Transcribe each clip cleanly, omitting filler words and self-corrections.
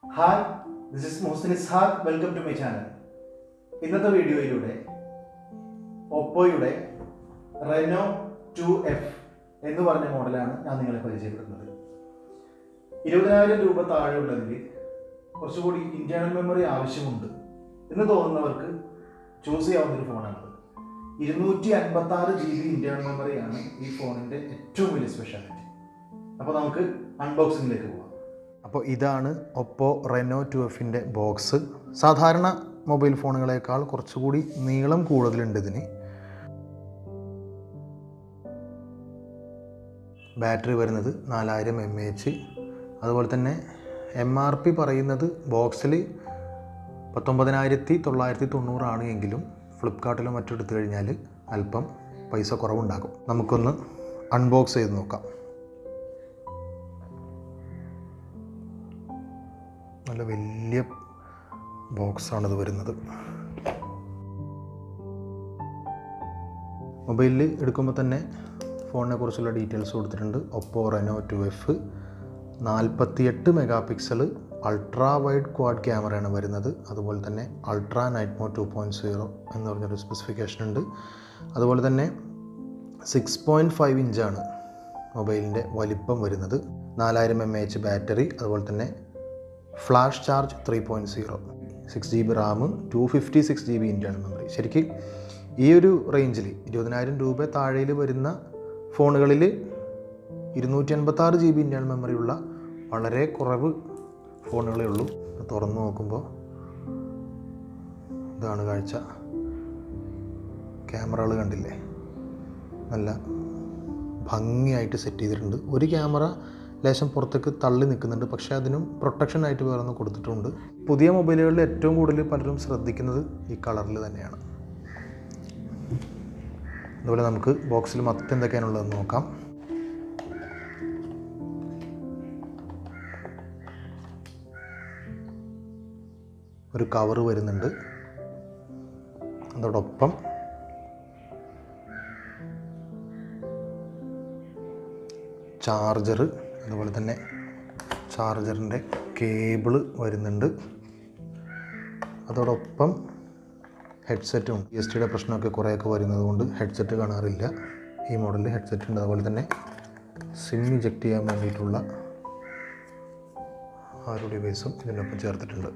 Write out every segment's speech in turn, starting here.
Hi, this is Mohsin Ishaq. Welcome to my channel. ഇന്നത്തെ വീഡിയോയിലൂടെ ഒപ്പോയുടെ Renault 2F എന്ന് പറഞ്ഞ മോഡലാണ് ഞാൻ നിങ്ങളെ പരിചയപ്പെടുത്തുന്നത്. 20,000 രൂപ താഴെയുള്ളതിൽ കുറച്ചുകൂടി ഇന്റേണൽ മെമ്മറി ആവശ്യമുണ്ട് എന്ന് തോന്നുന്നവർക്ക് ചൂസ് ചെയ്യാവുന്നൊരു ഫോണാണത്. 256 GB ഇന്റേണൽ മെമ്മറിയാണ് ഈ ഫോണിൻ്റെ ഏറ്റവും വലിയ സ്പെഷ്യാലിറ്റി. അപ്പോൾ നമുക്ക് അൺബോക്സിങ്ങിലേക്ക് പോകാം. അപ്പോൾ ഇതാണ് ഒപ്പോ റെനോ 2Fൻ്റെ ബോക്സ്. സാധാരണ മൊബൈൽ ഫോണുകളേക്കാൾ കുറച്ചുകൂടി നീളം കൂടുതലുണ്ട് ഇതിന്. ബാറ്ററി വരുന്നത് 4000 mAh. അതുപോലെ തന്നെ MRP പറയുന്നത് ബോക്സിൽ 19,990 ആണ് എങ്കിലും ഫ്ലിപ്കാർട്ടിലും മറ്റും എടുത്തു കഴിഞ്ഞാൽ അല്പം പൈസ കുറവുണ്ടാകും. നമുക്കൊന്ന് അൺബോക്സ് ചെയ്ത് നോക്കാം. നല്ല വലിയ ബോക്സാണിത് വരുന്നത്. മൊബൈലിൽ എടുക്കുമ്പോൾ തന്നെ ഫോണിനെ കുറിച്ചുള്ള ഡീറ്റെയിൽസ് കൊടുത്തിട്ടുണ്ട്. Oppo Renault 2F 48 mega ultra wide quad ക്യാമറയാണ് വരുന്നത്. അതുപോലെ തന്നെ അൾട്രാ നൈറ്റ് മോഡ് 2.0 എന്ന് പറഞ്ഞൊരു സ്പെസിഫിക്കേഷൻ ഉണ്ട്. അതുപോലെ തന്നെ 6.5 ഇഞ്ചാണ് മൊബൈലിൻ്റെ വലിപ്പം വരുന്നത്. 4000 mAh ബാറ്ററി, അതുപോലെ തന്നെ flash charge 3.0, 6 GB Ram, 256 GB internal memory. ശരിക്കും ഈ ഒരു റേഞ്ചിൽ 20,000 രൂപ താഴെയിൽ വരുന്ന ഫോണുകളിൽ 256 GB ഇൻറ്റേർണൽ മെമ്മറി ഉള്ള വളരെ കുറവ് ഫോണുകളേ ഉള്ളൂ. തുറന്നു നോക്കുമ്പോൾ ഇതാണ് കാഴ്ച. ക്യാമറകൾ കണ്ടില്ലേ, നല്ല ഭംഗിയായിട്ട് സെറ്റ് ചെയ്തിട്ടുണ്ട്. ഒരു ക്യാമറ ലേശം പുറത്തേക്ക് തള്ളി നിൽക്കുന്നുണ്ട്, പക്ഷേ അതിനും പ്രൊട്ടക്ഷനായിട്ട് വേറൊന്ന് കൊടുത്തിട്ടുണ്ട്. പുതിയ മൊബൈലുകളിൽ ഏറ്റവും കൂടുതൽ പലരും ശ്രദ്ധിക്കുന്നത് ഈ കളറിൽ തന്നെയാണ്. അതുപോലെ നമുക്ക് ബോക്സിൽ മറ്റെന്തൊക്കെയാണുള്ളതെന്ന് നോക്കാം. ഒരു കവർ വരുന്നുണ്ട്, അതോടൊപ്പം ചാർജർ, അതുപോലെ തന്നെ ചാർജറിൻ്റെ കേബിള് വരുന്നുണ്ട്. അതോടൊപ്പം ഹെഡ്സെറ്റും. GSTയുടെ പ്രശ്നമൊക്കെ കുറേയൊക്കെ വരുന്നത് കൊണ്ട് ഹെഡ്സെറ്റ് കാണാറില്ല. ഈ മോഡലിൽ ഹെഡ്സെറ്റ് ഉണ്ട്. അതുപോലെ തന്നെ സിം ഇജക്റ്റ് ചെയ്യാൻ വേണ്ടിയിട്ടുള്ള ആ ഒരു ഡിവൈസും ഇതിനൊപ്പം ചേർത്തിട്ടുണ്ട്.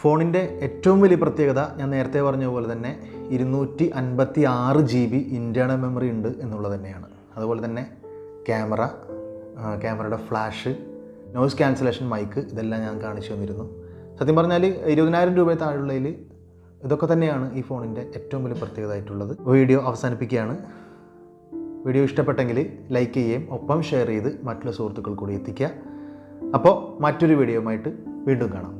ഫോണിൻ്റെ ഏറ്റവും വലിയ പ്രത്യേകത ഞാൻ നേരത്തെ പറഞ്ഞ പോലെ തന്നെ 256 GB ഇൻറ്റേർണൽ മെമ്മറി ഉണ്ട് എന്നുള്ളത് തന്നെയാണ്. അതുപോലെ തന്നെ ക്യാമറയുടെ ഫ്ലാഷ്, നോയ്സ് ക്യാൻസലേഷൻ മൈക്ക്, ഇതെല്ലാം ഞാൻ കാണിച്ചു തന്നിരുന്നു. സത്യം പറഞ്ഞാൽ 20,000 രൂപ താഴെയുള്ളതിൽ ഇതൊക്കെ തന്നെയാണ് ഈ ഫോണിൻ്റെ ഏറ്റവും വലിയ പ്രത്യേകത ആയിട്ടുള്ളത്. വീഡിയോ അവസാനിപ്പിക്കുകയാണ്. വീഡിയോ ഇഷ്ടപ്പെട്ടെങ്കിൽ ലൈക്ക് ചെയ്യുകയും ഒപ്പം ഷെയർ ചെയ്ത് മറ്റുള്ള സുഹൃത്തുക്കൾ കൂടി എത്തിക്കുക. അപ്പോൾ മറ്റൊരു വീഡിയോയുമായിട്ട് വീണ്ടും കാണാം.